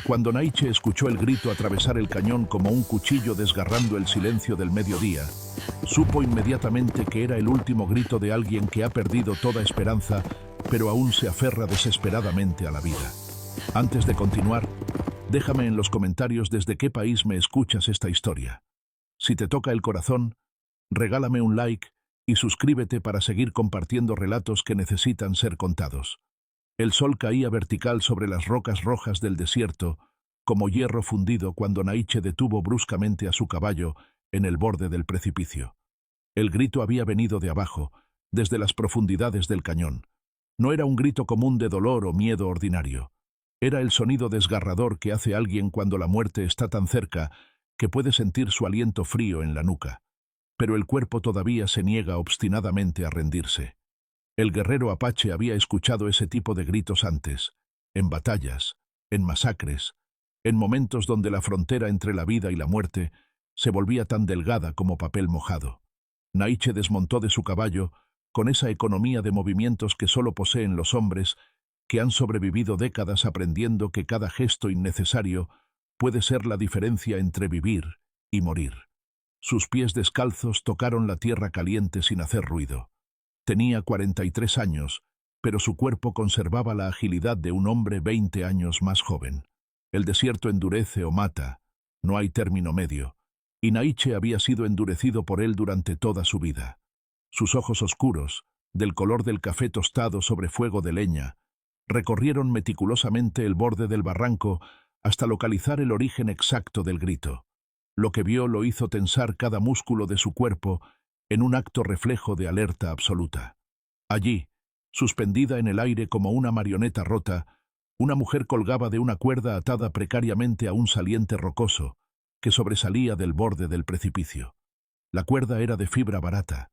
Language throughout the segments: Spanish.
Cuando Naiche escuchó el grito atravesar el cañón como un cuchillo desgarrando el silencio del mediodía, supo inmediatamente que era el último grito de alguien que ha perdido toda esperanza, pero aún se aferra desesperadamente a la vida. Antes de continuar, déjame en los comentarios desde qué país me escuchas esta historia. Si te toca el corazón, regálame un like y suscríbete para seguir compartiendo relatos que necesitan ser contados. El sol caía vertical sobre las rocas rojas del desierto, como hierro fundido cuando Naiche detuvo bruscamente a su caballo en el borde del precipicio. El grito había venido de abajo, desde las profundidades del cañón. No era un grito común de dolor o miedo ordinario. Era el sonido desgarrador que hace alguien cuando la muerte está tan cerca que puede sentir su aliento frío en la nuca. Pero el cuerpo todavía se niega obstinadamente a rendirse. El guerrero apache había escuchado ese tipo de gritos antes, en batallas, en masacres, en momentos donde la frontera entre la vida y la muerte se volvía tan delgada como papel mojado. Naiche desmontó de su caballo con esa economía de movimientos que solo poseen los hombres que han sobrevivido décadas aprendiendo que cada gesto innecesario puede ser la diferencia entre vivir y morir. Sus pies descalzos tocaron la tierra caliente sin hacer ruido. Tenía 43 años, pero su cuerpo conservaba la agilidad de un hombre 20 años más joven. El desierto endurece o mata, no hay término medio, y Naiche había sido endurecido por él durante toda su vida. Sus ojos oscuros, del color del café tostado sobre fuego de leña, recorrieron meticulosamente el borde del barranco hasta localizar el origen exacto del grito. Lo que vio lo hizo tensar cada músculo de su cuerpo en un acto reflejo de alerta absoluta. Allí, suspendida en el aire como una marioneta rota, una mujer colgaba de una cuerda atada precariamente a un saliente rocoso que sobresalía del borde del precipicio. La cuerda era de fibra barata,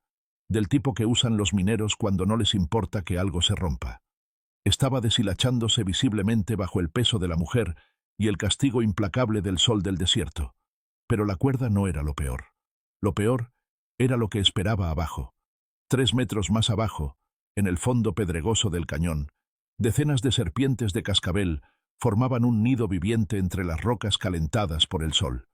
del tipo que usan los mineros cuando no les importa que algo se rompa. Estaba deshilachándose visiblemente bajo el peso de la mujer y el castigo implacable del sol del desierto. Pero la cuerda no era lo peor. Lo peor era lo que esperaba abajo. 3 metros más abajo, en el fondo pedregoso del cañón, decenas de serpientes de cascabel formaban un nido viviente entre las rocas calentadas por el sol.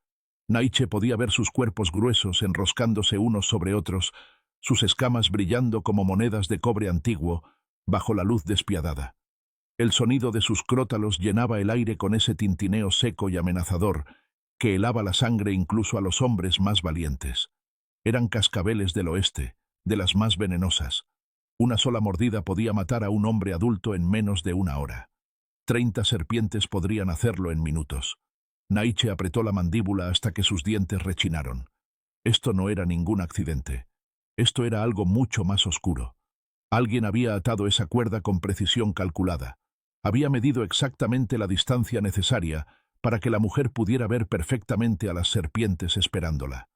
Naiche podía ver sus cuerpos gruesos enroscándose unos sobre otros, sus escamas brillando como monedas de cobre antiguo bajo la luz despiadada. El sonido de sus crótalos llenaba el aire con ese tintineo seco y amenazador que helaba la sangre incluso a los hombres más valientes. Eran cascabeles del oeste, de las más venenosas. Una sola mordida podía matar a un hombre adulto en menos de una hora. 30 serpientes podrían hacerlo en minutos. Naiche apretó la mandíbula hasta que sus dientes rechinaron. Esto no era ningún accidente. Esto era algo mucho más oscuro. Alguien había atado esa cuerda con precisión calculada. Había medido exactamente la distancia necesaria para que la mujer pudiera ver perfectamente a las serpientes esperándola.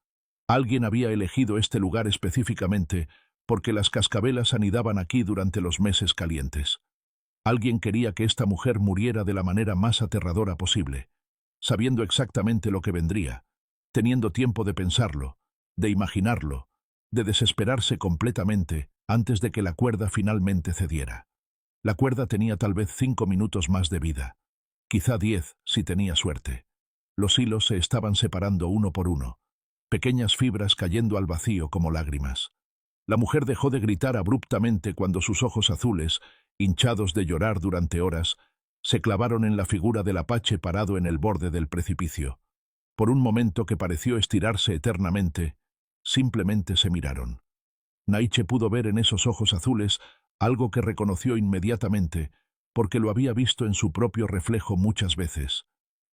Alguien había elegido este lugar específicamente porque las cascabelas anidaban aquí durante los meses calientes. Alguien quería que esta mujer muriera de la manera más aterradora posible, sabiendo exactamente lo que vendría, teniendo tiempo de pensarlo, de imaginarlo, de desesperarse completamente antes de que la cuerda finalmente cediera. La cuerda tenía tal vez 5 minutos más de vida, quizá 10 si tenía suerte. Los hilos se estaban separando uno por uno, pequeñas fibras cayendo al vacío como lágrimas. La mujer dejó de gritar abruptamente cuando sus ojos azules, hinchados de llorar durante horas, se clavaron en la figura del apache parado en el borde del precipicio. Por un momento que pareció estirarse eternamente, simplemente se miraron. Naiche pudo ver en esos ojos azules algo que reconoció inmediatamente, porque lo había visto en su propio reflejo muchas veces.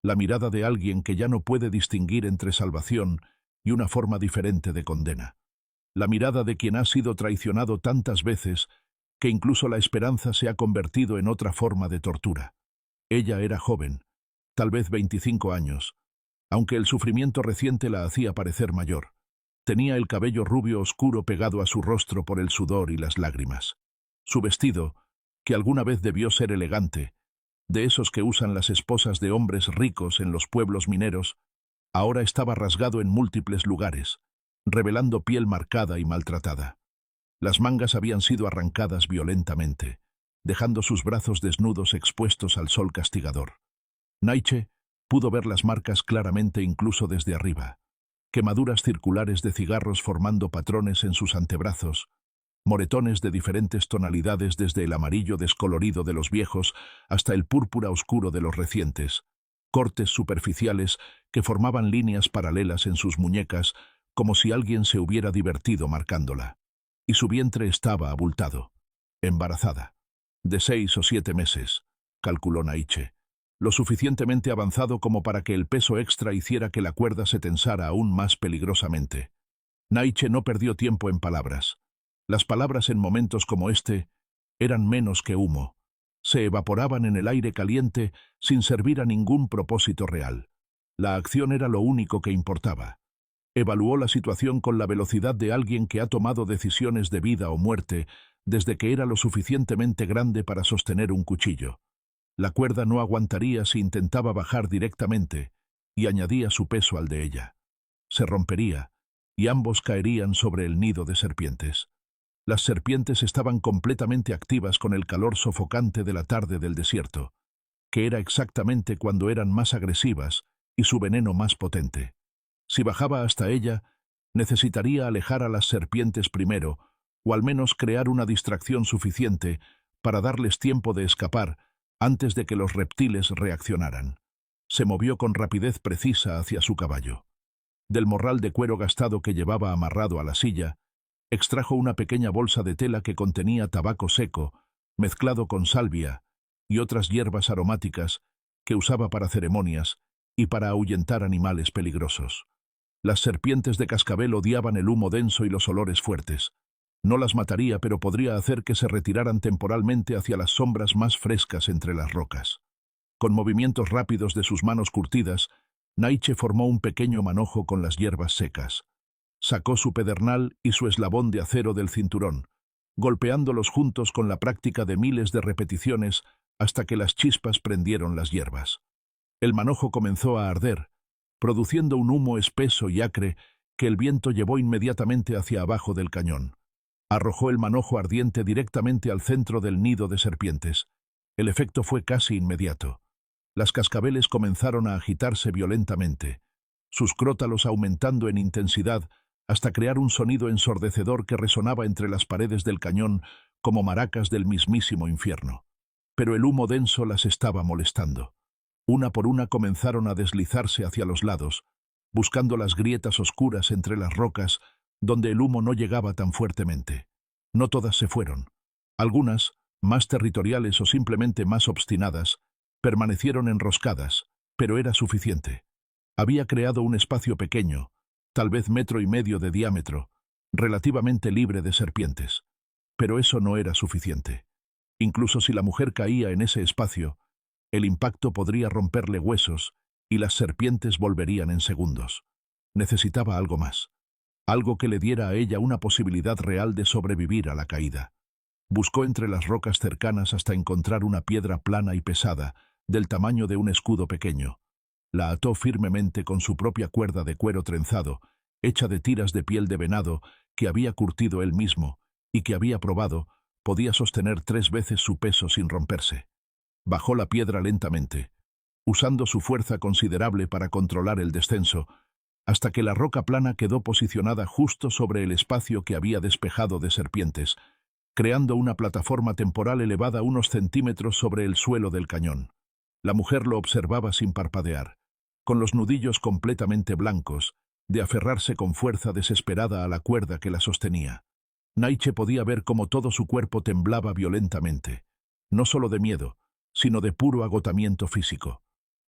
La mirada de alguien que ya no puede distinguir entre salvación y una forma diferente de condena. La mirada de quien ha sido traicionado tantas veces que incluso la esperanza se ha convertido en otra forma de tortura. Ella era joven, tal vez 25 años, aunque el sufrimiento reciente la hacía parecer mayor. Tenía el cabello rubio oscuro pegado a su rostro por el sudor y las lágrimas. Su vestido, que alguna vez debió ser elegante, de esos que usan las esposas de hombres ricos en los pueblos mineros, ahora estaba rasgado en múltiples lugares, revelando piel marcada y maltratada. Las mangas habían sido arrancadas violentamente, dejando sus brazos desnudos expuestos al sol castigador. Naiche, Pudo ver las marcas claramente incluso desde arriba. Quemaduras circulares de cigarros formando patrones en sus antebrazos, moretones de diferentes tonalidades desde el amarillo descolorido de los viejos hasta el púrpura oscuro de los recientes, cortes superficiales que formaban líneas paralelas en sus muñecas como si alguien se hubiera divertido marcándola. Y su vientre estaba abultado. Embarazada. De 6 o 7 meses, calculó Naiche. Lo suficientemente avanzado como para que el peso extra hiciera que la cuerda se tensara aún más peligrosamente. Naiche no perdió tiempo en palabras. Las palabras en momentos como este eran menos que humo. Se evaporaban en el aire caliente sin servir a ningún propósito real. La acción era lo único que importaba. Evaluó la situación con la velocidad de alguien que ha tomado decisiones de vida o muerte desde que era lo suficientemente grande para sostener un cuchillo. La cuerda no aguantaría si intentaba bajar directamente, y añadía su peso al de ella. Se rompería, y ambos caerían sobre el nido de serpientes. Las serpientes estaban completamente activas con el calor sofocante de la tarde del desierto, que era exactamente cuando eran más agresivas y su veneno más potente. Si bajaba hasta ella, necesitaría alejar a las serpientes primero, o al menos crear una distracción suficiente para darles tiempo de escapar antes de que los reptiles reaccionaran. Se movió con rapidez precisa hacia su caballo. Del morral de cuero gastado que llevaba amarrado a la silla, extrajo una pequeña bolsa de tela que contenía tabaco seco, mezclado con salvia y otras hierbas aromáticas que usaba para ceremonias y para ahuyentar animales peligrosos. Las serpientes de cascabel odiaban el humo denso y los olores fuertes. No las mataría, pero podría hacer que se retiraran temporalmente hacia las sombras más frescas entre las rocas. Con movimientos rápidos de sus manos curtidas, Naiche formó un pequeño manojo con las hierbas secas. Sacó su pedernal y su eslabón de acero del cinturón, golpeándolos juntos con la práctica de miles de repeticiones hasta que las chispas prendieron las hierbas. El manojo comenzó a arder, produciendo un humo espeso y acre que el viento llevó inmediatamente hacia abajo del cañón. Arrojó el manojo ardiente directamente al centro del nido de serpientes. El efecto fue casi inmediato. Las cascabeles comenzaron a agitarse violentamente, sus crótalos aumentando en intensidad hasta crear un sonido ensordecedor que resonaba entre las paredes del cañón como maracas del mismísimo infierno. Pero el humo denso las estaba molestando. Una por una comenzaron a deslizarse hacia los lados, buscando las grietas oscuras entre las rocas donde el humo no llegaba tan fuertemente. No todas se fueron. Algunas, más territoriales o simplemente más obstinadas, permanecieron enroscadas, pero era suficiente. Había creado un espacio pequeño, tal vez 1,5 metros de diámetro, relativamente libre de serpientes. Pero eso no era suficiente. Incluso si la mujer caía en ese espacio, el impacto podría romperle huesos y las serpientes volverían en segundos. Necesitaba algo más. Algo que le diera a ella una posibilidad real de sobrevivir a la caída. Buscó entre las rocas cercanas hasta encontrar una piedra plana y pesada, del tamaño de un escudo pequeño. La ató firmemente con su propia cuerda de cuero trenzado, hecha de tiras de piel de venado que había curtido él mismo y que había probado, podía sostener 3 veces su peso sin romperse. Bajó la piedra lentamente, usando su fuerza considerable para controlar el descenso, hasta que la roca plana quedó posicionada justo sobre el espacio que había despejado de serpientes, creando una plataforma temporal elevada unos centímetros sobre el suelo del cañón. La mujer lo observaba sin parpadear, con los nudillos completamente blancos, de aferrarse con fuerza desesperada a la cuerda que la sostenía. Naiche podía ver cómo todo su cuerpo temblaba violentamente, no solo de miedo, sino de puro agotamiento físico.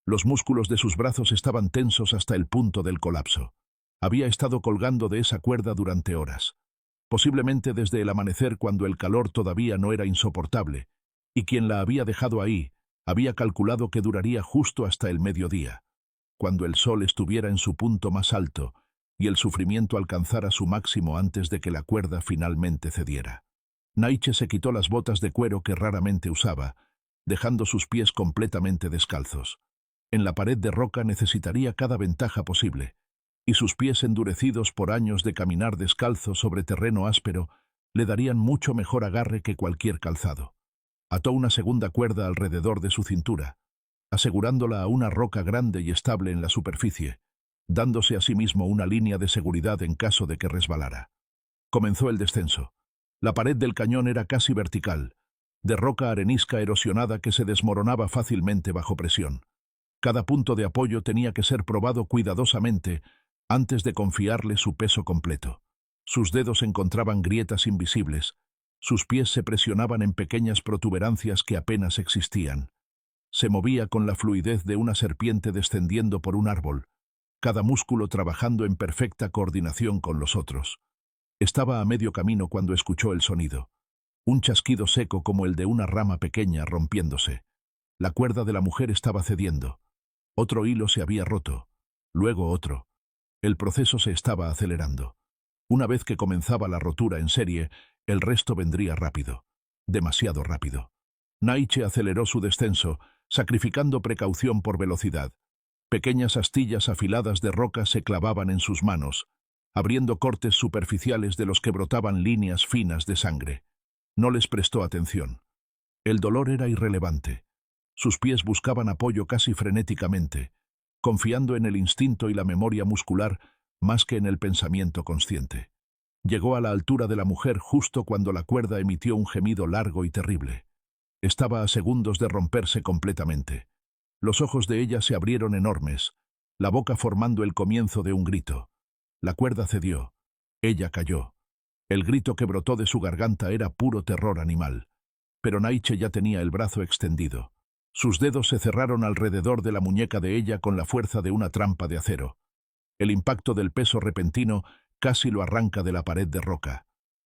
Los músculos de sus brazos estaban tensos hasta el punto del colapso. Había estado colgando de esa cuerda durante horas, posiblemente desde el amanecer cuando el calor todavía no era insoportable, y quien la había dejado ahí había calculado que duraría justo hasta el mediodía, cuando el sol estuviera en su punto más alto y el sufrimiento alcanzara su máximo antes de que la cuerda finalmente cediera. Naiche se quitó las botas de cuero que raramente usaba, dejando sus pies completamente descalzos. En la pared de roca necesitaría cada ventaja posible, y sus pies endurecidos por años de caminar descalzo sobre terreno áspero le darían mucho mejor agarre que cualquier calzado. Ató una segunda cuerda alrededor de su cintura, asegurándola a una roca grande y estable en la superficie, dándose a sí mismo una línea de seguridad en caso de que resbalara. Comenzó el descenso. La pared del cañón era casi vertical, de roca arenisca erosionada que se desmoronaba fácilmente bajo presión. Cada punto de apoyo tenía que ser probado cuidadosamente antes de confiarle su peso completo. Sus dedos encontraban grietas invisibles, sus pies se presionaban en pequeñas protuberancias que apenas existían. Se movía con la fluidez de una serpiente descendiendo por un árbol, cada músculo trabajando en perfecta coordinación con los otros. Estaba a medio camino cuando escuchó el sonido. Un chasquido seco como el de una rama pequeña rompiéndose. La cuerda de la mujer estaba cediendo. Otro hilo se había roto. Luego otro. El proceso se estaba acelerando. Una vez que comenzaba la rotura en serie, el resto vendría rápido. Demasiado rápido. Naiche aceleró su descenso, sacrificando precaución por velocidad. Pequeñas astillas afiladas de roca se clavaban en sus manos, abriendo cortes superficiales de los que brotaban líneas finas de sangre. No les prestó atención. El dolor era irrelevante. Sus pies buscaban apoyo casi frenéticamente, confiando en el instinto y la memoria muscular más que en el pensamiento consciente. Llegó a la altura de la mujer justo cuando la cuerda emitió un gemido largo y terrible. Estaba a segundos de romperse completamente. Los ojos de ella se abrieron enormes, la boca formando el comienzo de un grito. La cuerda cedió. Ella cayó. El grito que brotó de su garganta era puro terror animal. Pero Naiche ya tenía el brazo extendido. Sus dedos se cerraron alrededor de la muñeca de ella con la fuerza de una trampa de acero. El impacto del peso repentino casi lo arranca de la pared de roca.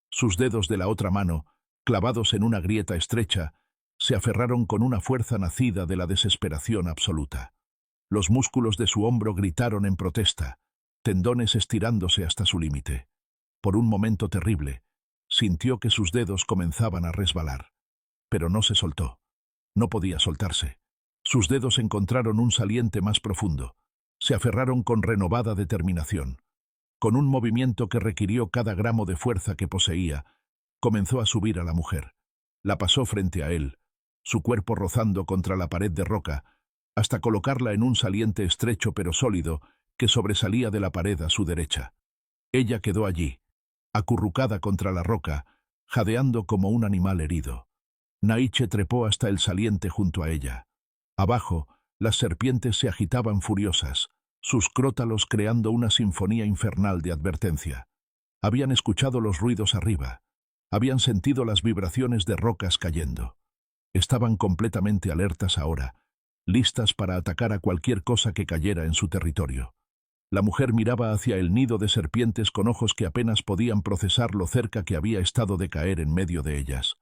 Sus dedos de la otra mano, clavados en una grieta estrecha, se aferraron con una fuerza nacida de la desesperación absoluta. Los músculos de su hombro gritaron en protesta, tendones estirándose hasta su límite. Por un momento terrible, sintió que sus dedos comenzaban a resbalar. Pero no se soltó. No podía soltarse. Sus dedos encontraron un saliente más profundo. Se aferraron con renovada determinación. Con un movimiento que requirió cada gramo de fuerza que poseía, comenzó a subir a la mujer. La pasó frente a él, su cuerpo rozando contra la pared de roca, hasta colocarla en un saliente estrecho pero sólido que sobresalía de la pared a su derecha. Ella quedó allí, acurrucada contra la roca, jadeando como un animal herido. Naiche trepó hasta el saliente junto a ella. Abajo, las serpientes se agitaban furiosas, sus crótalos creando una sinfonía infernal de advertencia. Habían escuchado los ruidos arriba. Habían sentido las vibraciones de rocas cayendo. Estaban completamente alertas ahora, listas para atacar a cualquier cosa que cayera en su territorio. La mujer miraba hacia el nido de serpientes con ojos que apenas podían procesar lo cerca que había estado de caer en medio de ellas.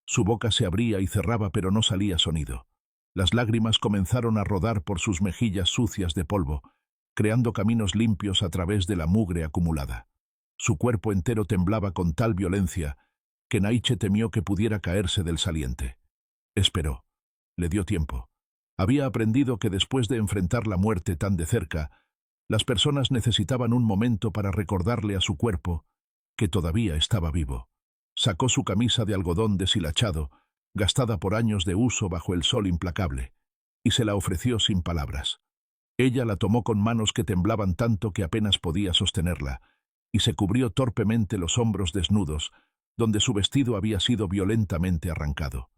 Su boca se abría y cerraba pero no salía sonido. Las lágrimas comenzaron a rodar por sus mejillas sucias de polvo, creando caminos limpios a través de la mugre acumulada. Su cuerpo entero temblaba con tal violencia que Naiche temió que pudiera caerse del saliente. Esperó. Le dio tiempo. Había aprendido que después de enfrentar la muerte tan de cerca, las personas necesitaban un momento para recordarle a su cuerpo que todavía estaba vivo. Sacó su camisa de algodón deshilachado, gastada por años de uso bajo el sol implacable, y se la ofreció sin palabras. Ella la tomó con manos que temblaban tanto que apenas podía sostenerla, y se cubrió torpemente los hombros desnudos, donde su vestido había sido violentamente arrancado.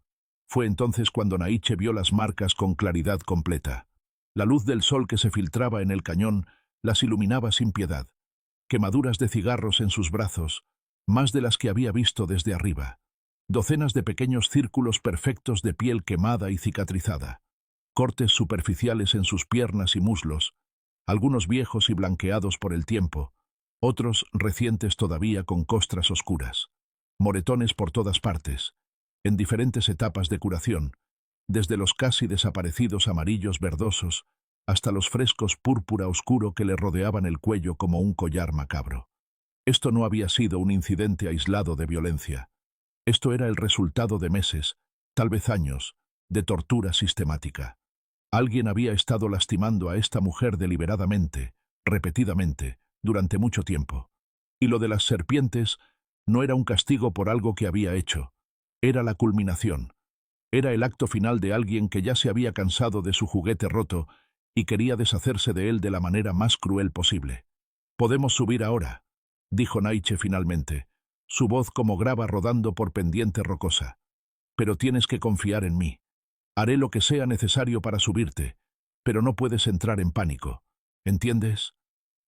Fue entonces cuando Naiche vio las marcas con claridad completa. La luz del sol que se filtraba en el cañón las iluminaba sin piedad. Quemaduras de cigarros en sus brazos, más de las que había visto desde arriba. Docenas de pequeños círculos perfectos de piel quemada y cicatrizada. Cortes superficiales en sus piernas y muslos, algunos viejos y blanqueados por el tiempo, otros recientes todavía con costras oscuras. Moretones por todas partes, en diferentes etapas de curación, desde los casi desaparecidos amarillos verdosos hasta los frescos púrpura oscuro que le rodeaban el cuello como un collar macabro. Esto no había sido un incidente aislado de violencia. Esto era el resultado de meses, tal vez años, de tortura sistemática. Alguien había estado lastimando a esta mujer deliberadamente, repetidamente, durante mucho tiempo. Y lo de las serpientes no era un castigo por algo que había hecho. Era la culminación. Era el acto final de alguien que ya se había cansado de su juguete roto y quería deshacerse de él de la manera más cruel posible. «Podemos subir ahora», dijo Naiche finalmente, su voz como grava rodando por pendiente rocosa. «Pero tienes que confiar en mí. Haré lo que sea necesario para subirte, pero no puedes entrar en pánico. ¿Entiendes?»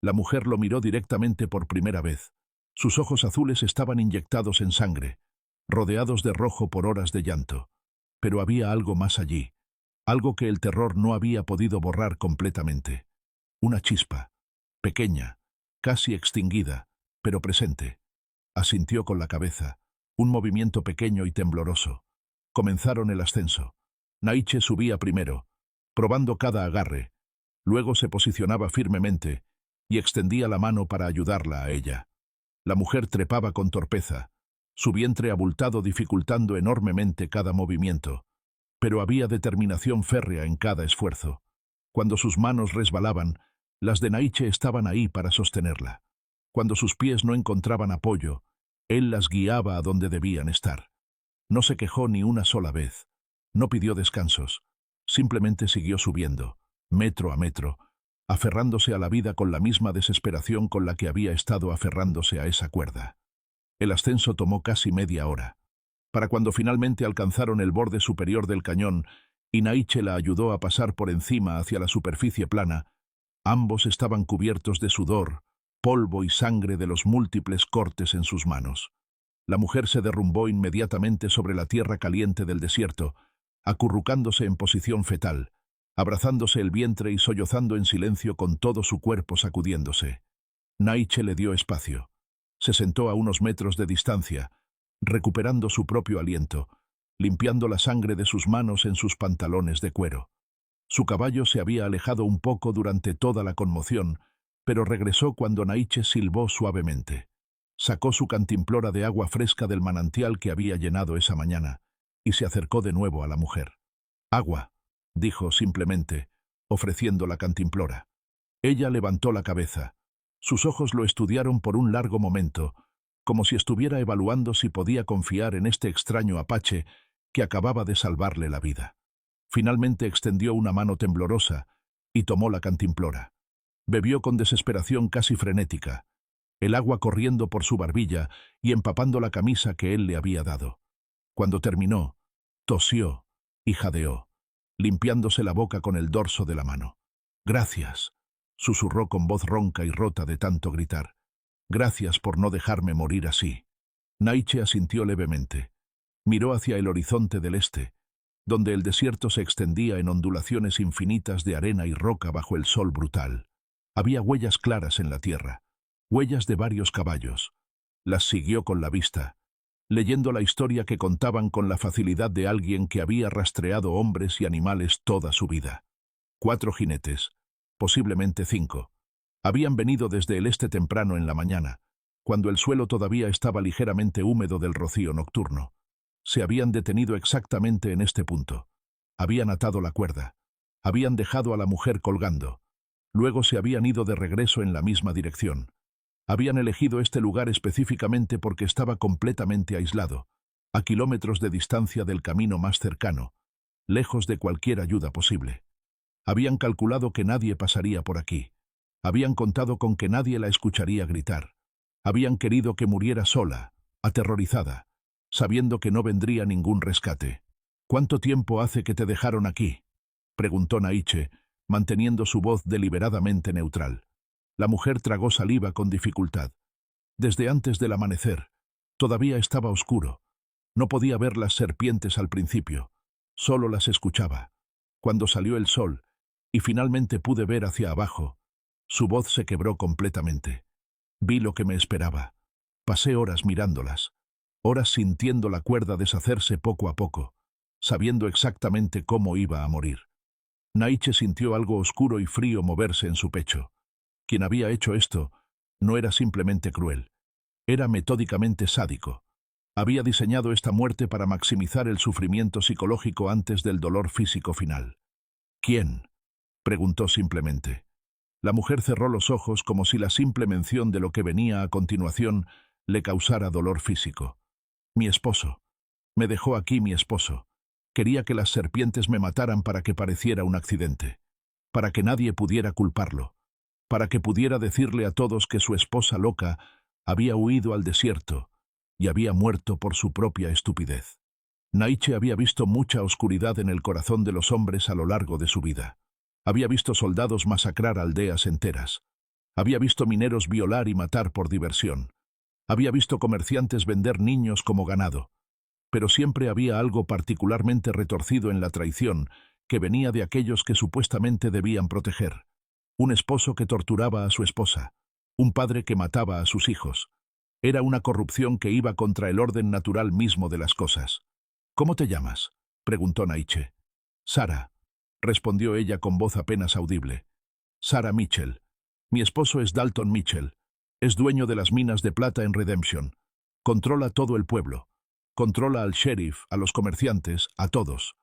La mujer lo miró directamente por primera vez. Sus ojos azules estaban inyectados en sangre, rodeados de rojo por horas de llanto. Pero había algo más allí, algo que el terror no había podido borrar completamente. Una chispa, pequeña, casi extinguida, pero presente. Asintió con la cabeza, un movimiento pequeño y tembloroso. Comenzaron el ascenso. Naiche subía primero, probando cada agarre. Luego se posicionaba firmemente y extendía la mano para ayudarla a ella. La mujer trepaba con torpeza, su vientre abultado dificultando enormemente cada movimiento, pero había determinación férrea en cada esfuerzo. Cuando sus manos resbalaban, las de Naiche estaban ahí para sostenerla. Cuando sus pies no encontraban apoyo, él las guiaba a donde debían estar. No se quejó ni una sola vez. No pidió descansos. Simplemente siguió subiendo, metro a metro, aferrándose a la vida con la misma desesperación con la que había estado aferrándose a esa cuerda. El ascenso tomó casi media hora. Para cuando finalmente alcanzaron el borde superior del cañón y Naiche la ayudó a pasar por encima hacia la superficie plana, ambos estaban cubiertos de sudor, polvo y sangre de los múltiples cortes en sus manos. La mujer se derrumbó inmediatamente sobre la tierra caliente del desierto, acurrucándose en posición fetal, abrazándose el vientre y sollozando en silencio con todo su cuerpo sacudiéndose. Naiche le dio espacio. Se sentó a unos metros de distancia, recuperando su propio aliento, limpiando la sangre de sus manos en sus pantalones de cuero. Su caballo se había alejado un poco durante toda la conmoción, pero regresó cuando Naiche silbó suavemente. Sacó su cantimplora de agua fresca del manantial que había llenado esa mañana, y se acercó de nuevo a la mujer. «Agua», dijo simplemente, ofreciendo la cantimplora. Ella levantó la cabeza. Sus ojos lo estudiaron por un largo momento, como si estuviera evaluando si podía confiar en este extraño apache que acababa de salvarle la vida. Finalmente extendió una mano temblorosa y tomó la cantimplora. Bebió con desesperación casi frenética, el agua corriendo por su barbilla y empapando la camisa que él le había dado. Cuando terminó, tosió y jadeó, limpiándose la boca con el dorso de la mano. «Gracias», susurró con voz ronca y rota de tanto gritar. «Gracias por no dejarme morir así». Naiche asintió levemente. Miró hacia el horizonte del este, donde el desierto se extendía en ondulaciones infinitas de arena y roca bajo el sol brutal. Había huellas claras en la tierra, huellas de varios caballos. Las siguió con la vista, leyendo la historia que contaban con la facilidad de alguien que había rastreado hombres y animales toda su vida. 4 jinetes, posiblemente 5. Habían venido desde el este temprano en la mañana, cuando el suelo todavía estaba ligeramente húmedo del rocío nocturno. Se habían detenido exactamente en este punto. Habían atado la cuerda. Habían dejado a la mujer colgando. Luego se habían ido de regreso en la misma dirección. Habían elegido este lugar específicamente porque estaba completamente aislado, a kilómetros de distancia del camino más cercano, lejos de cualquier ayuda posible. Habían calculado que nadie pasaría por aquí. Habían contado con que nadie la escucharía gritar. Habían querido que muriera sola, aterrorizada, sabiendo que no vendría ningún rescate. «¿Cuánto tiempo hace que te dejaron aquí?», preguntó Naiche, manteniendo su voz deliberadamente neutral. La mujer tragó saliva con dificultad. «Desde antes del amanecer. Todavía estaba oscuro. No podía ver las serpientes al principio. Solo las escuchaba. Cuando salió el sol, y finalmente pude ver hacia abajo, su voz se quebró completamente. Vi lo que me esperaba. Pasé horas mirándolas. Horas sintiendo la cuerda deshacerse poco a poco, sabiendo exactamente cómo iba a morir». Naiche sintió algo oscuro y frío moverse en su pecho. Quien había hecho esto no era simplemente cruel. Era metódicamente sádico. Había diseñado esta muerte para maximizar el sufrimiento psicológico antes del dolor físico final. «¿Quién?», preguntó simplemente. La mujer cerró los ojos como si la simple mención de lo que venía a continuación le causara dolor físico. «Mi esposo. Me dejó aquí mi esposo. Quería que las serpientes me mataran para que pareciera un accidente, para que nadie pudiera culparlo, para que pudiera decirle a todos que su esposa loca había huido al desierto y había muerto por su propia estupidez. Naiche había visto mucha oscuridad en el corazón de los hombres a lo largo de su vida. Había visto soldados masacrar aldeas enteras. Había visto mineros violar y matar por diversión. Había visto comerciantes vender niños como ganado. Pero siempre había algo particularmente retorcido en la traición que venía de aquellos que supuestamente debían proteger. Un esposo que torturaba a su esposa, un padre que mataba a sus hijos. Era una corrupción que iba contra el orden natural mismo de las cosas. «¿Cómo te llamas?», preguntó Naiche. «Sara», respondió ella con voz apenas audible. «Sara Mitchell. Mi esposo es Dalton Mitchell. Es dueño de las minas de plata en Redemption. Controla todo el pueblo. Controla al sheriff, a los comerciantes, a todos.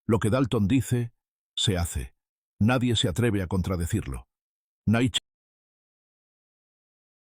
Lo que Dalton dice, se hace. Nadie se atreve a contradecirlo». Naiche